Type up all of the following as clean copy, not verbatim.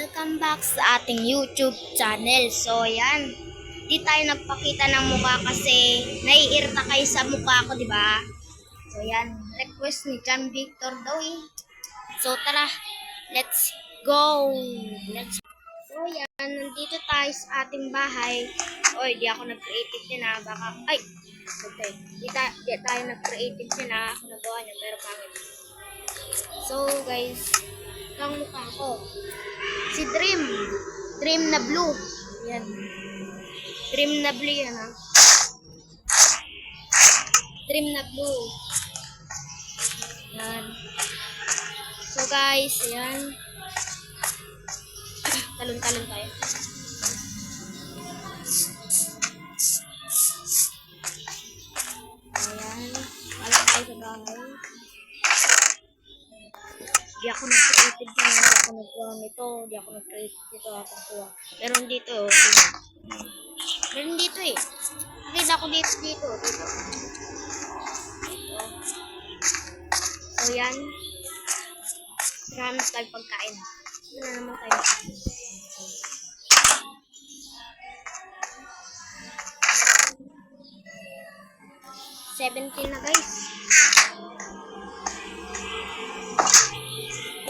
Welcome back sa ating YouTube channel. So, yan. Di tayo nagpakita ng mukha kasi naiirita kayo sa mukha ko, di ba? So, yan. Request ni John Victor daw eh. So, tara. Let's go. So, yan. Nandito tayo sa ating bahay. Oy, di ako nag-creative din ha. Baka, ay. Okay. Di tayo nag-creative din ha. Ako nagawa niya, pero pangit. So, guys. Ang mukha ko. Si Dream na blue. Yan. Dream na blue yan ha. Dream na blue. Yan. So guys, yan. Talon-talon tayo. Ayan. Alam tayo sa bahay. Di ako nag-creative na. Di ako nag-creative nito. Di ako nag-creative nito. Meron dito. Meron dito eh. Nakita ako dito. So yan. Marami tayo pagkain. Wala naman tayo. $17 na guys.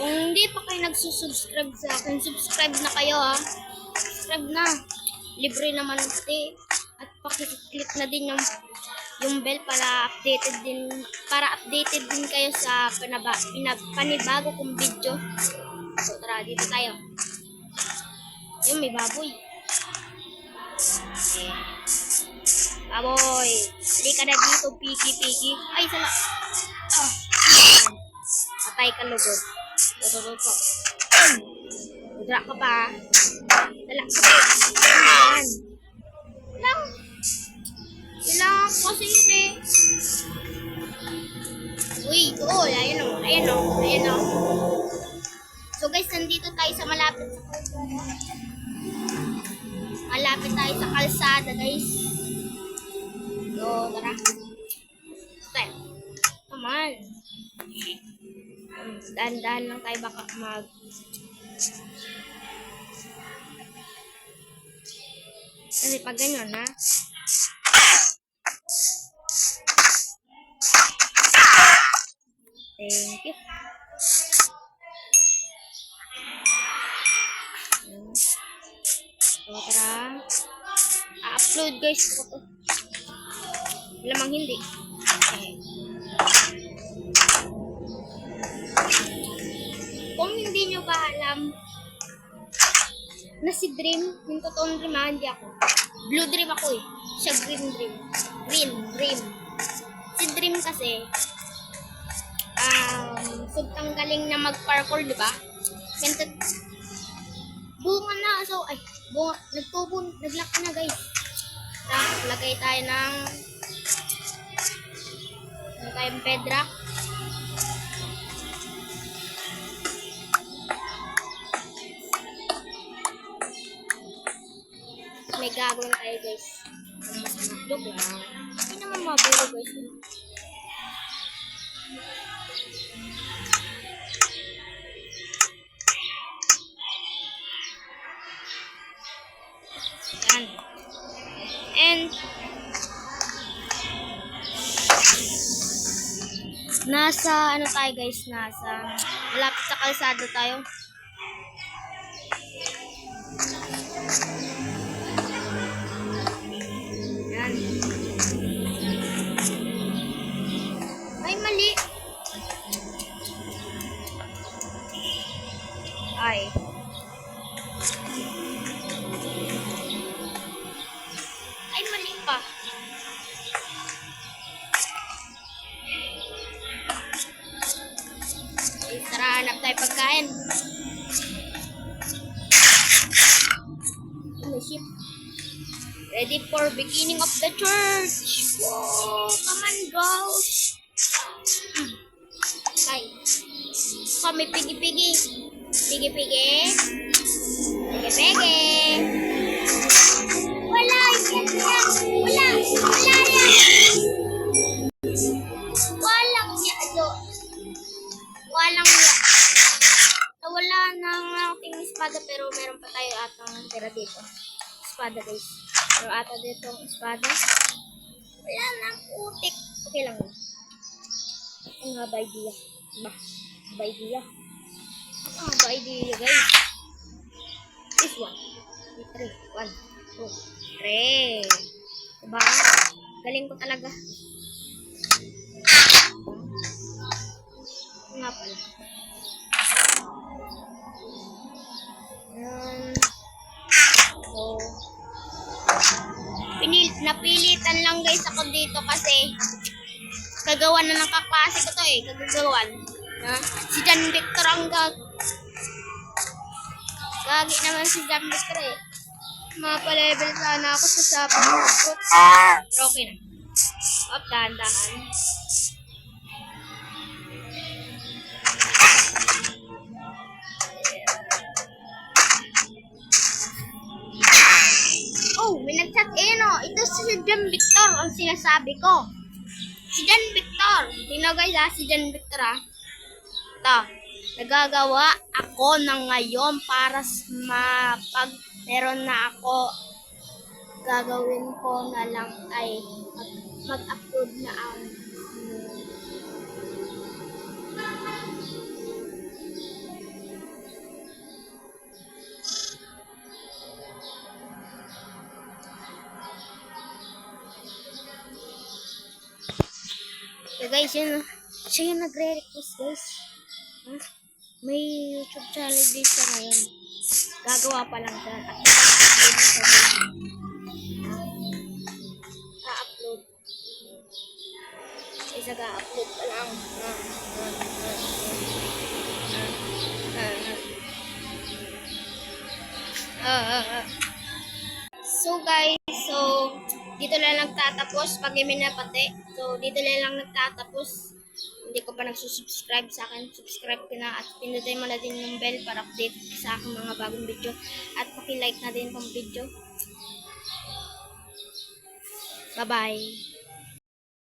Kung hindi pa kayo nagsusubscribe sa akin, subscribe na kayo ha. Subscribe na. Libre naman pati. At pakiclick na din yung bell para updated din kayo sa panibago kong video. So tara, dito tayo. Ayun, may baboy. Okay. Baboy. Halika na dito, piki. Ay, sala. Patay ka lugod. Tutututo. Udra ka pa. Dala ka pa. Ayan. Kailangan ko kasi yun eh. Uy, doon. Ayan o. So guys, nandito tayo sa malapit sa kalsada guys. So, tara. Okay. Come on. Dahan-dahan lang tayo baka kasi pag ganyan ha. Thank you. So, tara. A-upload guys ko to. Lamang hindi. Okay. Kung hindi nyo ba alam na si Dream, yung totoong Dream hindi ako. Blue Dream ako eh. Siya Green Dream. Dream. Si Dream kasi sobrang galing na mag-parkour, di ba? Kaya bunga na. So, bunga. Naglaki na guys. Tapos, lagay tayo ng bedrock. May gagawin tayo guys. Joke lang. Hindi naman maburo guys. Yan. And nasa ano tayo guys, malapit sa kalsada tayo. Yan. Ay, mali. Ay, mali pa. Tara, hanap tayo pagkain. Ship. Ready for beginning of the church. Whoa, come on, girls. Ay. Kami pigi-pigi. Pigi-pigi. Pigi-pigi. Wala yan. Walang ya. Nawala na nga aking espada pero meron pa tayo atang tira dito. Espada guys. Pero ata dito ang espada. Wala na, putik. Okay lang. Ang haba idea. Haba idea. Ang haba idea guys. This one. 3. 1, 2, 3. Diba? Galing ko talaga. Nga pala. So, napilitan lang guys ako dito kasi kagawan na ng kaklase ko to kagagawan. Si John Victor ang gagi naman si John Victor Mapa-level sana ako sa sapang fruit. Pero okay na. Dahan-dahan. Oh, may nag-chat ito si John Victor ang sinasabi ko. Si John Victor. Tingnan guys si John Victor Ito. Nagagawa ako ng ngayon para pag meron na ako gagawin ko na lang ay mag-upload na ang guys, siya yung nagre-request guys. May YouTube channel din siya ngayon. Gagawa pa lang siya. At upload. Isa ga-upload pa lang. So guys, dito na lang nagtatapos pag minapate. So dito na lang nagtatapos. Hindi ko pa nagsusubscribe sa akin. Subscribe ko na at pindutin mo na din yung bell para update sa aking mga bagong video. At paki-like na din tong video. Bye-bye.